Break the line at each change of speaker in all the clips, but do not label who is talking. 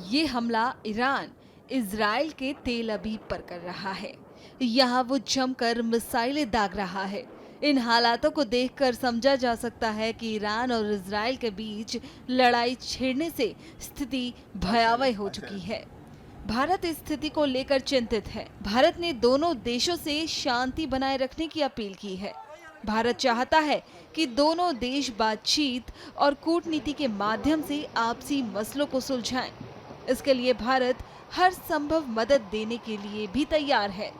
ये हमला Iran Israel के तेल अवीव पर कर रहा है। यहाँ वो जमकर मिसाइलें दाग रहा है। इन हालातों को देखकर समझा जा सकता है कि ईरान और इजराइल के बीच लड़ाई छिड़ने से स्थिति भयावह हो चुकी है। भारत इस स्थिति को लेकर चिंतित है। भारत ने दोनों देशों से शांति बनाए रखने की अपील की है। भारत चाहता है कि दोनों देश बातचीत और कूटनीति के माध्यम से आपसी मसलों को सुलझाएं। इसके लिए भारत हर संभव मदद देने के लिए भी तैयार है।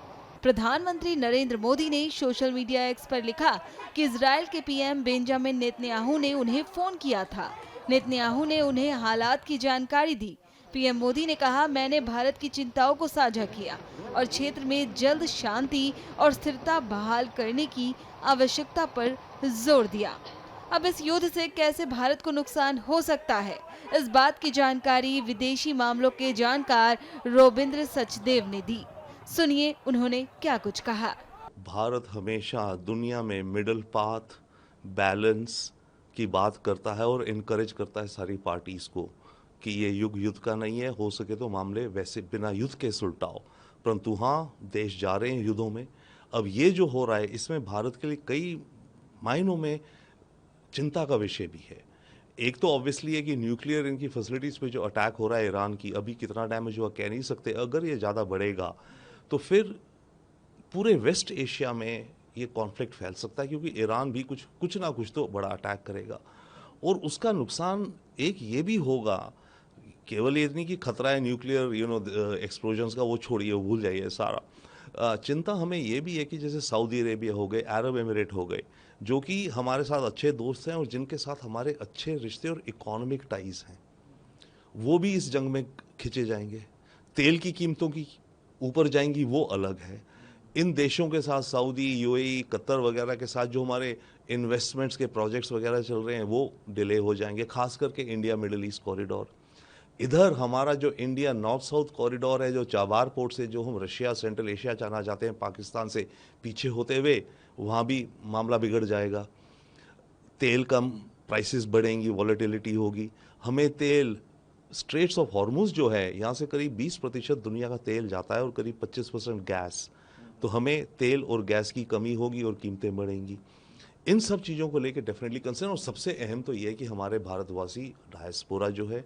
प्रधानमंत्री नरेंद्र मोदी ने सोशल मीडिया एक्स पर लिखा कि इजराइल के पीएम बेंजामिन नेतन्याहू ने उन्हें फोन किया था। नेतन्याहू ने उन्हें हालात की जानकारी दी। पीएम मोदी ने कहा, मैंने भारत की चिंताओं को साझा किया और क्षेत्र में जल्द शांति और स्थिरता बहाल करने की आवश्यकता पर जोर दिया। अब इस युद्ध से कैसे भारत को नुकसान हो सकता है, इस बात की जानकारी विदेशी मामलों के जानकार रोबिंद्र सचदेव ने दी। सुनिए उन्होंने क्या कुछ कहा।
भारत हमेशा दुनिया में मिडिल पाथ, बैलेंस की बात करता है और इनकरेज करता है सारी पार्टीज को कि ये युद्ध का नहीं है, हो सके तो मामले वैसे बिना युद्ध के सुलटाओ। परंतु हाँ, देश जा रहे हैं युद्धों में। अब ये जो हो रहा है इसमें भारत के लिए कई मायनों में चिंता का विषय भी है। एक तो ऑब्वियसली है कि न्यूक्लियर इनकी फैसिलिटीज पे जो अटैक हो रहा है ईरान की, अभी कितना डैमेज हुआ कह नहीं सकते। अगर ये ज़्यादा बढ़ेगा तो फिर पूरे वेस्ट एशिया में ये कॉन्फ्लिक्ट फैल सकता है, क्योंकि ईरान भी कुछ ना कुछ तो बड़ा अटैक करेगा और उसका नुकसान एक ये भी होगा। केवल ये नहीं कि खतरा है न्यूक्लियर एक्सप्लोजन्स का, वो छोड़िए, वो भूल जाइए सारा। चिंता हमें ये भी है कि जैसे सऊदी अरेबिया हो गए, अरब एमिरेट हो गए, जो कि हमारे साथ अच्छे दोस्त हैं और जिनके साथ हमारे अच्छे रिश्ते और इकोनॉमिक टाइज हैं, वो भी इस जंग में खिंचे जाएंगे। तेल की कीमतों की ऊपर जाएंगी, वो अलग है। इन देशों के साथ सऊदी, यूएई, कतर वगैरह के साथ जो हमारे इन्वेस्टमेंट्स के प्रोजेक्ट्स वगैरह चल रहे हैं वो डिले हो जाएंगे, खास करके इंडिया मिडिल ईस्ट कॉरिडोर। इधर हमारा जो इंडिया नॉर्थ साउथ कॉरिडोर है, जो चाबार पोर्ट से जो हम रशिया, सेंट्रल एशिया जाना चाहते हैं, पाकिस्तान से पीछे होते हुए, वहाँ भी मामला बिगड़ जाएगा। तेल कम प्राइसेस बढ़ेंगी, वॉलेटिलिटी होगी। हमें तेल स्ट्रेट्स ऑफ हॉर्मुज जो है, यहाँ से करीब 20% दुनिया का तेल जाता है और करीब 25% गैस। तो हमें तेल और गैस की कमी होगी और कीमतें बढ़ेंगी। इन सब चीज़ों को लेकर डेफिनेटली कंसर्न। और सबसे अहम तो ये है कि हमारे भारतवासी डायस्पोरा जो है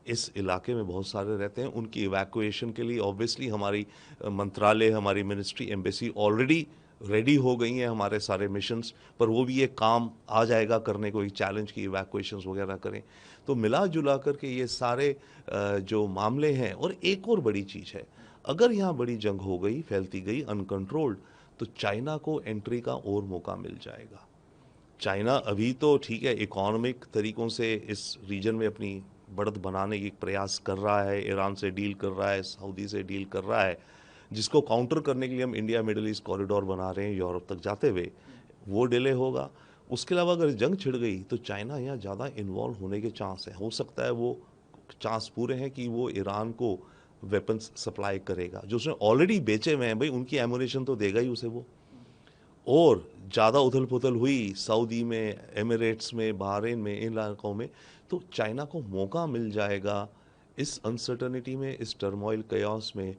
इस इलाके में बहुत सारे रहते हैं, उनकी इवैक्यूएशन के लिए ऑब्वियसली हमारी मंत्रालय, हमारी मिनिस्ट्री, एम्बेसी ऑलरेडी रेडी हो गई हैं, हमारे सारे मिशंस पर वो भी ये काम आ जाएगा करने को, एक चैलेंज की इवैक्यूएशंस वगैरह करें। तो मिला जुला करके ये सारे जो मामले हैं। और एक और बड़ी चीज़ है, अगर यहाँ बड़ी जंग हो गई, फैलती गई अनकंट्रोल्ड, तो चाइना को एंट्री का और मौका मिल जाएगा। चाइना अभी तो ठीक है, इकोनॉमिक तरीक़ों से इस रीजन में अपनी बढ़त बनाने की प्रयास कर रहा है, ईरान से डील कर रहा है, सऊदी से डील कर रहा है, जिसको काउंटर करने के लिए हम इंडिया मिडिल ईस्ट कॉरिडोर बना रहे हैं यूरोप तक जाते हुए। वो डिले होगा। उसके अलावा अगर जंग छिड़ गई तो चाइना यहाँ ज़्यादा इन्वॉल्व होने के चांस है। हो सकता है वो चांस पूरे हैं कि वो ईरान को वेपन्स सप्लाई करेगा, जो उसने ऑलरेडी बेचे हुए हैं। भाई उनकी एमुनेशन तो देगा ही उसे वो। और ज़्यादा उथल पुथल हुई सऊदी में, एमिरेट्स में, बहरीन में, इन इलाकों में, तो चाइना को मौका मिल जाएगा इस अनसर्टनिटी में, इस टर्मोइल कयास में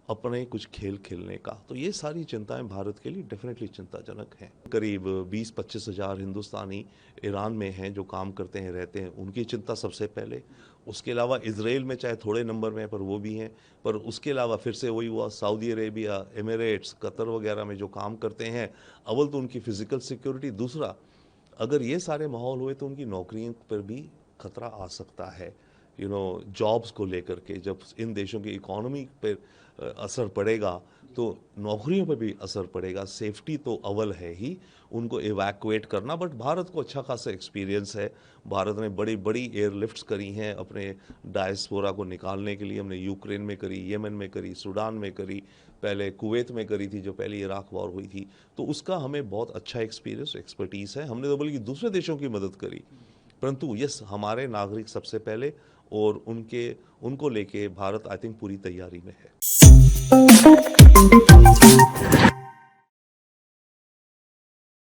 अपने कुछ खेल खेलने का। तो ये सारी चिंताएं भारत के लिए डेफिनेटली चिंताजनक हैं। करीब 20-25 हज़ार हिंदुस्तानी ईरान में हैं जो काम करते हैं, रहते हैं, उनकी चिंता सबसे पहले। उसके अलावा इजराइल में चाहे थोड़े नंबर में है पर वो भी हैं। पर उसके अलावा फिर से वही हुआ, सऊदी अरेबिया, एमिरेट्स, कतर वगैरह में जो काम करते हैं, अव्वल तो उनकी फ़िज़िकल सिक्योरिटी, दूसरा अगर ये सारे माहौल हुए तो उनकी नौकरियों पर भी खतरा आ सकता है। जॉब्स को लेकर के जब इन देशों की इकोनॉमी पर असर पड़ेगा तो नौकरियों पर भी असर पड़ेगा। सेफ्टी तो अव्वल है ही, उनको इवैक्यूएट करना। बट भारत को अच्छा खासा एक्सपीरियंस है। भारत ने बड़ी बड़ी एयरलिफ्ट्स करी हैं अपने डायस्पोरा को निकालने के लिए। हमने यूक्रेन में करी, येमन में करी, सूडान में करी, पहले कुवैत में करी थी जो पहली इराक वॉर हुई थी। तो उसका हमें बहुत अच्छा एक्सपीरियंस, एक्सपर्टीज़ है। हमने तो बल्कि दूसरे देशों की मदद करी, परंतु यस, हमारे नागरिक सबसे पहले, और उनको लेके भारत आई थिंक पूरी तैयारी में है।